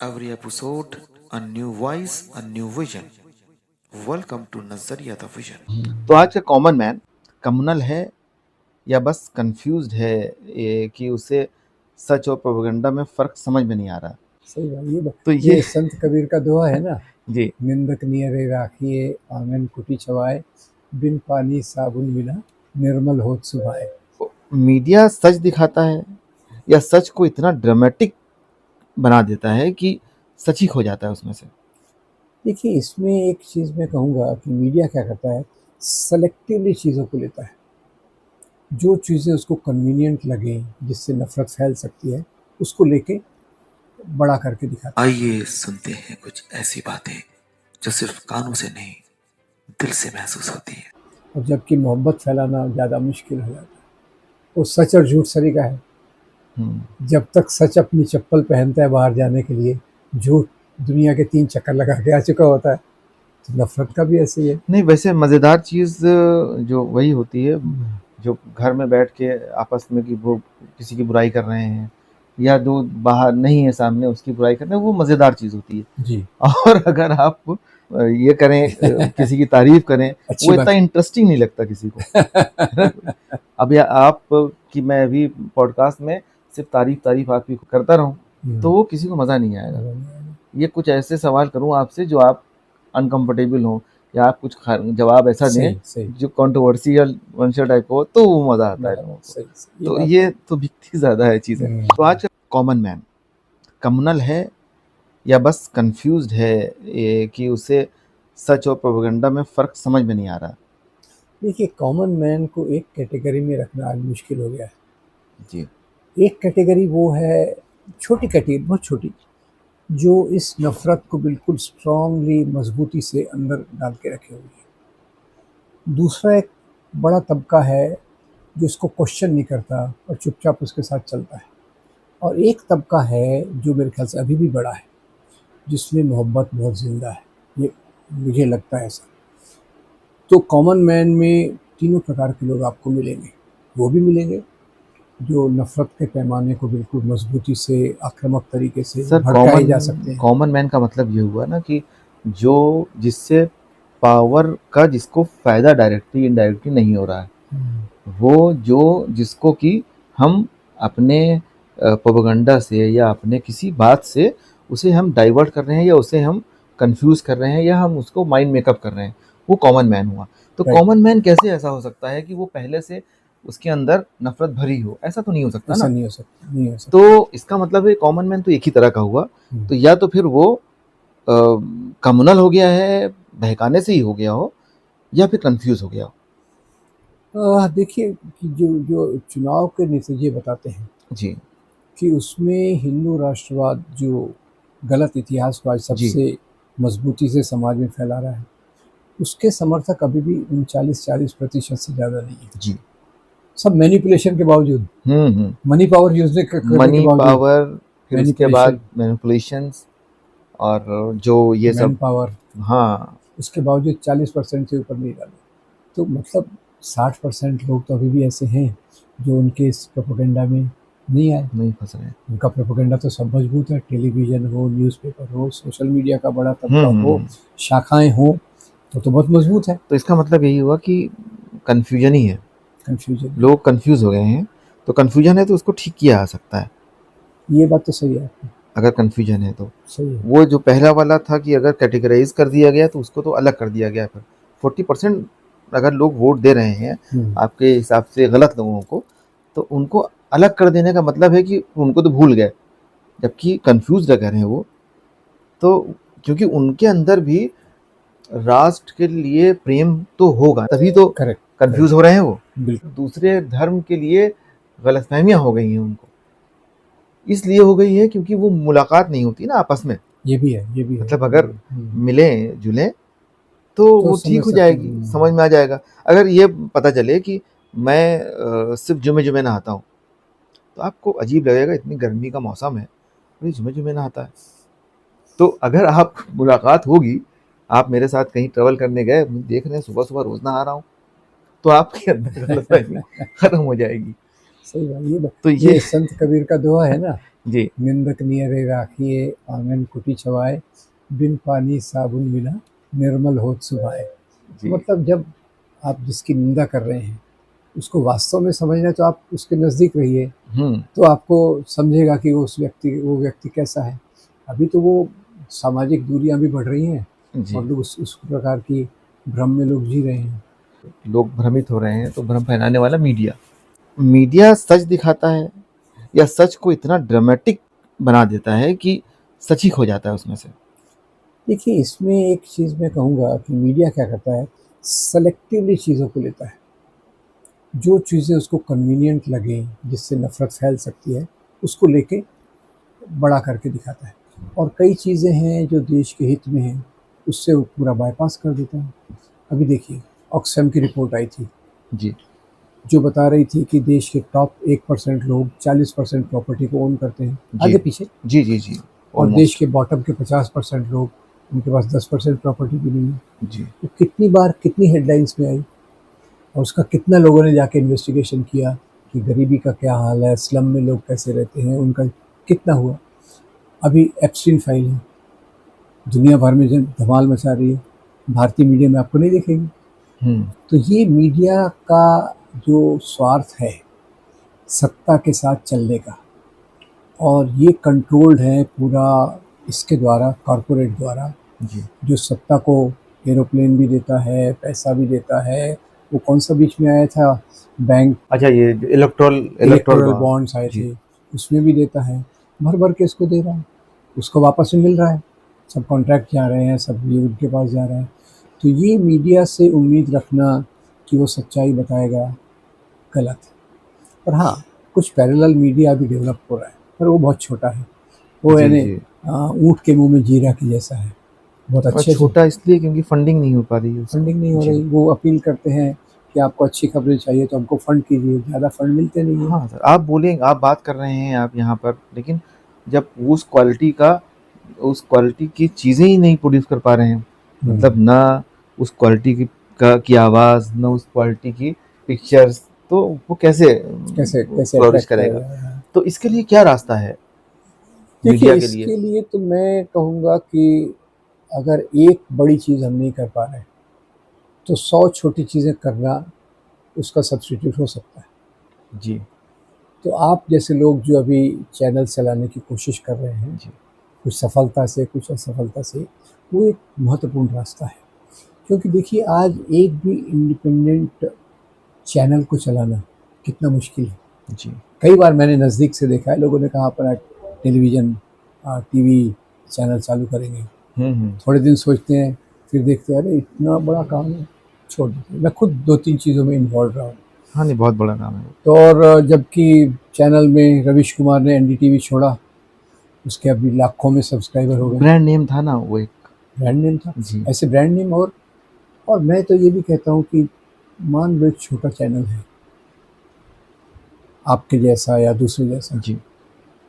Every episode, a new voice, a new vision. Welcome to Nazariya the Vision. तो आज का common man communal है या बस कंफ्यूज्ड है कि उसे सच और प्रोपेगेंडा में फर्क समझ में नहीं आ रहा। सही बात तो ये संत कबीर का दोहा है ना। जी निंदक नियरे राखिए आंगन कुटी छवाए, बिन पानी साबुन बिना निर्मल होत सुभाए। मीडिया सच दिखाता है या सच को इतना ड्रामेटिक बना देता है कि सच ही खो जाता है उसमें से। देखिए, इसमें एक चीज़ मैं कहूँगा कि मीडिया क्या करता है, सेलेक्टिवली चीज़ों को लेता है। जो चीज़ें उसको कन्वीनियंट लगे, जिससे नफरत फैल सकती है, उसको लेके बड़ा करके दिखाता है। आइए सुनते हैं कुछ ऐसी बातें जो सिर्फ कानों से नहीं दिल से महसूस होती है। और जबकि मोहब्बत फैलाना ज़्यादा मुश्किल हो जाता है। वो सच और झूठ सरीका है। जब तक सच अपनी चप्पल पहनता है बाहर जाने के लिए, झूठ दुनिया के 3 चक्कर लगा के आ चुका होता है। तो नफरत का भी ऐसे ही है। नहीं, वैसे मज़ेदार चीज़ जो वही होती है जो घर में बैठ के आपस में कि वो किसी की बुराई कर रहे हैं या जो बाहर नहीं है सामने उसकी बुराई कर रहे हैं, वो मज़ेदार चीज़ होती है जी। और अगर आप ये करें किसी की तारीफ करें वो इतना इंटरेस्टिंग नहीं लगता किसी को। अब या आप कि मैं अभी पॉडकास्ट में सिर्फ तारीफ आपकी करता रहूं तो वो किसी को मज़ा नहीं आएगा। ये कुछ ऐसे सवाल करूं आपसे जो आप अनकंफर्टेबल हो या आप कुछ जवाब ऐसा दें जो कंट्रोवर्शियल टाइप हो तो वो मज़ा आता है लोगों को। तो ये तो बिकती ज़्यादा है चीज़ें। तो आज कॉमन मैन कम्युनल है या बस कंफ्यूज्ड है कि उसे सच और प्रोपेगेंडा में फ़र्क समझ में नहीं आ रहा। देखिए, कॉमन मैन को एक कैटेगरी में रखना आज मुश्किल हो गया है जी। एक कैटेगरी वो है, छोटी कैटेगरी, बहुत छोटी, जो इस नफरत को बिल्कुल स्ट्रांगली मजबूती से अंदर डाल के रखे हुए है। दूसरा एक बड़ा तबका है जो इसको क्वेश्चन नहीं करता और चुपचाप उसके साथ चलता है। और एक तबका है जो मेरे ख्याल से अभी भी बड़ा है, जिसमें मोहब्बत बहुत ज़िंदा है। ये मुझे लगता है ऐसा। तो कॉमन मैन में तीनों प्रकार के लोग आपको मिलेंगे। वो भी मिलेंगे जो नफरत के पैमाने को बिल्कुल मजबूती से आक्रामक तरीके से भड़काए जा सकते हैं। कॉमन मैन का मतलब ये हुआ ना कि जो जिससे पावर का जिसको फायदा डायरेक्टली इनडायरेक्टली नहीं हो रहा है, वो जो जिसको कि हम अपने प्रोपेगेंडा से या अपने किसी बात से उसे हम डाइवर्ट कर रहे हैं या उसे हम कंफ्यूज कर रहे हैं या हम उसको माइंड मेकअप कर रहे हैं, वो कॉमन मैन हुआ। तो कॉमन मैन कैसे ऐसा हो सकता है कि वो पहले से उसके अंदर नफरत भरी हो? ऐसा तो नहीं हो सकता ना। नहीं हो सकता। तो इसका मतलब है कॉमन मैन तो एक ही तरह का हुआ। तो या तो फिर वो कम्युनल हो गया है, बहकाने से ही हो गया हो, या फिर कंफ्यूज हो गया हो। देखिए कि जो चुनाव के नतीजे बताते हैं जी कि उसमें हिंदू राष्ट्रवाद जो गलत इतिहास को आज सबसे मजबूती से समाज में फैला रहा है, उसके समर्थक अभी भी 39-40% से ज़्यादा नहीं है। जी, सब मैनिपुलेशन के बावजूद, money power use money power, फिर उसके बाद मैनिपुलेशंस और जो ये सब पावर, हाँ, उसके बावजूद 40% से ऊपर नहीं डाले। तो मतलब 60% लोग तो अभी भी ऐसे हैं जो उनके इस प्रोपेगेंडा में नहीं फंस रहे हैं। उनका प्रोपेगेंडा तो सब मजबूत है। टेलीविजन हो, न्यूज़पेपर हो, सोशल मीडिया का बड़ा तबका हो, शाखाएं हो, तो बहुत मजबूत है। तो इसका मतलब यही हुआ कि कन्फ्यूजन ही है। कन्फ्यूजन, लोग कंफ्यूज हो गए हैं। तो कन्फ्यूजन है तो उसको ठीक किया जा सकता है। ये बात तो सही है। अगर कन्फ्यूजन है तो सही है। वो जो पहला वाला था कि अगर कैटेगराइज कर दिया गया तो उसको तो अलग कर दिया गया। फिर 40% अगर लोग वोट दे रहे हैं आपके हिसाब से गलत लोगों को, तो उनको अलग कर देने का मतलब है कि उनको तो भूल गए, जबकि कंफ्यूज रह रहे हैं वो। तो क्योंकि उनके अंदर भी राष्ट्र के लिए प्रेम तो होगा, तभी तो कंफ्यूज हो रहे हैं वो। दूसरे धर्म के लिए गलतफहमियां हो गई हैं उनको, इसलिए हो गई है क्योंकि वो मुलाकात नहीं होती ना आपस में। ये भी है मतलब अगर मिले जुले तो वो ठीक हो जाएगी, समझ में आ जाएगा। अगर ये पता चले कि मैं सिर्फ जुमे नहाता हूँ तो आपको अजीब लगेगा, इतनी गर्मी का मौसम है अरे जुमे नहाता है। तो अगर आप मुलाकात होगी, आप मेरे साथ कहीं ट्रेवल करने गए, देख रहे हैं सुबह सुबह रोज नहा रहा हूँ, तो आपके अंदर गलतफहमी खत्म हो जाएगी। सही बात। तो ये संत कबीर का दोहा है ना, जी निंदक नियरे राखिए आंगन कुटी छवाए, बिन पानी साबुन बिना निर्मल होत सुभाए। जी मतलब जब आप जिसकी निंदा कर रहे हैं उसको वास्तव में समझना है तो आप उसके नज़दीक रहिए, हम्म तो आपको समझेगा कि वो व्यक्ति कैसा है। अभी तो वो सामाजिक दूरियां भी बढ़ रही हैं जी। और लोग उस प्रकार की भ्रम में लोग जी रहे हैं। लोग भ्रमित हो रहे हैं, तो भ्रम फैलाने वाला मीडिया, मीडिया सच दिखाता है या सच को इतना ड्रामेटिक बना देता है कि सच ही खो जाता है उसमें से। देखिए, इसमें एक चीज़ मैं कहूँगा कि मीडिया क्या करता है, सेलेक्टिवली चीज़ों को लेता है। जो चीज़ें उसको कन्वीनियंट लगें, जिससे नफ़रत फैल सकती है, उसको लेके बड़ा करके दिखाता है। और कई चीज़ें हैं जो देश के हित में हैं, उससे वो पूरा बायपास कर देता है। अभी देखिए, ऑक्सफैम की रिपोर्ट आई थी, जी जो बता रही थी कि देश के टॉप 1% लोग 40% प्रॉपर्टी को ओन करते हैं, जी आगे पीछे। जी जी जी। और देश ऑलमोस्ट। के बॉटम के 50% लोग, उनके पास 10% प्रॉपर्टी भी नहीं है। जी तो कितनी बार कितनी हेडलाइंस में आई, और उसका कितना लोगों ने जाके इन्वेस्टिगेशन किया कि गरीबी का क्या हाल है, स्लम में लोग कैसे रहते हैं, उनका कितना हुआ। अभी एप्स्टीन फाइल है, दुनिया भर में जब धमाल मचा रही है, भारतीय मीडिया में आपको नहीं दिखेगी। हम्म तो ये मीडिया का जो स्वार्थ है सत्ता के साथ चलने का, और ये कंट्रोल्ड है पूरा इसके द्वारा, कॉरपोरेट द्वारा, जी। जो सत्ता को एरोप्लेन भी देता है, पैसा भी देता है। वो कौन सा बीच में आया था, बैंक अच्छा, ये electoral electoral electoral bond. Bonds आए जी थे, उसमें भी देता है। भर भर के इसको दे रहा है, उसको वापस में मिल रहा है, सब कॉन्ट्रैक्ट जा रहे हैं, सब ये उनके पास जा रहा है। तो ये मीडिया से उम्मीद रखना कि वो सच्चाई बताएगा, गलत है। पर हाँ, कुछ पैरेलल मीडिया भी डेवलप हो रहा है, पर वो बहुत छोटा है। वो जी यानी जी। ऊँट के मुंह में जीरा की जैसा है, बहुत और अच्छे अच्छे। छोटा इसलिए क्योंकि फंडिंग नहीं हो पा रही है उसको। फंडिंग नहीं हो जी। रही, वो अपील करते हैं कि आपको अच्छी खबरें चाहिए तो हमको फंड कीजिए, ज़्यादा फंड मिलते नहीं है। हाँ सर, आप बोलें, आप बात कर रहे हैं आप यहाँ पर, लेकिन जब उस क्वालिटी की चीज़ें ही नहीं प्रोड्यूस कर पा रहे हैं, मतलब ना उस क्वालिटी की आवाज़, ना उस क्वालिटी की पिक्चर्स, तो वो कैसे कैसे कैसे फ्लोरिश अट्रैक्ट करेगा? करेगा। तो इसके लिए क्या रास्ता है देखिए, मीडिया के लिए? इसके लिए तो मैं कहूँगा कि अगर एक बड़ी चीज़ हम नहीं कर पा रहे, तो 100 छोटी चीज़ें करना उसका सब्स्टिट्यूट हो सकता है। जी तो आप जैसे लोग जो अभी चैनल चलाने की कोशिश कर रहे हैं, जी कुछ सफलता से, कुछ असफलता से, वो एक महत्वपूर्ण रास्ता है। क्योंकि देखिए, आज एक भी इंडिपेंडेंट चैनल को चलाना कितना मुश्किल है। जी। कई बार मैंने नज़दीक से देखा है, लोगों ने कहा अपना टेलीविज़न टीवी चैनल चालू करेंगे। हम्म। थोड़े दिन सोचते हैं, फिर देखते हैं अरे इतना बड़ा काम है, छोड़ देते हैं। मैं खुद 2-3 चीज़ों में इन्वॉल्व रहा हूँ। हाँ, नहीं, बहुत बड़ा काम है वो। तो और जबकि चैनल में रवीश कुमार ने एनडीटीवी छोड़ा, उसके अभी लाखों में सब्सक्राइबर हो गए। ब्रांड नेम था ना वो एक। ब्रांड नेम था, जी ऐसे ब्रांड नेम। और मैं तो ये भी कहता हूँ कि मान लो एक छोटा चैनल है आपके जैसा या दूसरे जैसा, जी।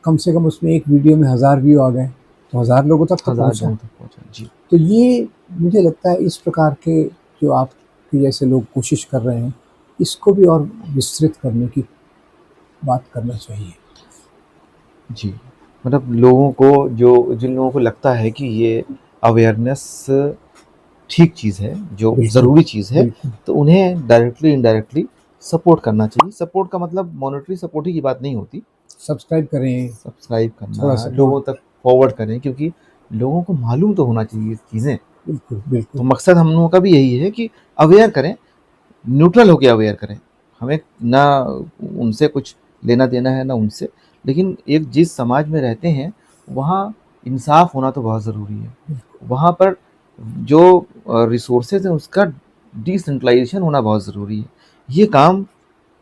कम से कम उसमें एक वीडियो में 1000 व्यू आ गए, तो 1000 लोगों तक तो 1000 पहुँचा। लोगों तक पहुंचा। जी तो ये मुझे लगता है इस प्रकार के जो आपके जैसे लोग कोशिश कर रहे हैं, इसको भी और विस्तृत करने की बात करना चाहिए। जी। मतलब लोगों को, जो जिन लोगों को लगता है कि ये अवेयरनेस ठीक चीज़ है, जो बिल्कुल, ज़रूरी चीज़ है, बिल्कुल। तो उन्हें डायरेक्टली इनडायरेक्टली सपोर्ट करना चाहिए। सपोर्ट का मतलब मॉनेटरी सपोर्ट ही की बात नहीं होती। सब्सक्राइब करें, सब्सक्राइब थोड़ा करना, सपोर्ट। लोगों तक फॉरवर्ड करें, क्योंकि लोगों को मालूम तो होना चाहिए ये चीज़ें। बिल्कुल, तो बिल्कुल। मकसद हम लोगों का भी यही है कि अवेयर करें, न्यूट्रल होके अवेयर करें। हमें ना उनसे कुछ लेना देना है ना उनसे, लेकिन एक जिस समाज में रहते हैं वहाँ इंसाफ होना तो बहुत ज़रूरी है। वहाँ पर जो रिसोर्सेज हैं उसका डिसेंट्रलाइजेशन होना बहुत ज़रूरी है। ये काम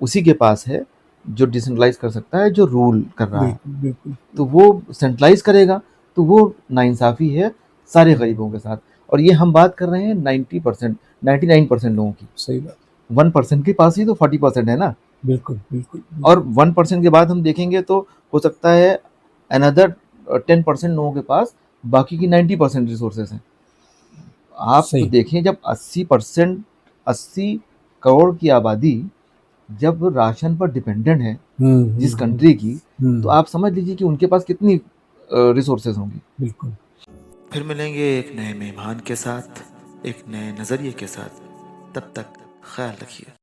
उसी के पास है जो डिसेंट्रलाइज कर सकता है, जो रूल कर रहा है। बिल्कुल, बिल्कुल। तो वो सेंट्रलाइज करेगा तो वो नाइंसाफ़ी है सारे गरीबों के साथ। और ये हम बात कर रहे हैं 90%, 99% लोगों की। सही बात। 1% के पास ही तो 40% है ना। बिल्कुल, बिल्कुल, और बिल्कुल। 1% के बाद हम देखेंगे तो हो सकता है अनदर 10% लोगों के पास बाकी की 90% रिसोर्सेज हैं। आप सही। देखें, जब 80% 80 करोड़ की आबादी जब राशन पर डिपेंडेंट है जिस हम्म, कंट्री की, हम्म, तो आप समझ लीजिए कि उनके पास कितनी रिसोर्सेज होंगी। बिल्कुल। फिर मिलेंगे एक नए मेहमान के साथ, एक नए नज़रिए के साथ। तब तक ख्याल रखिए।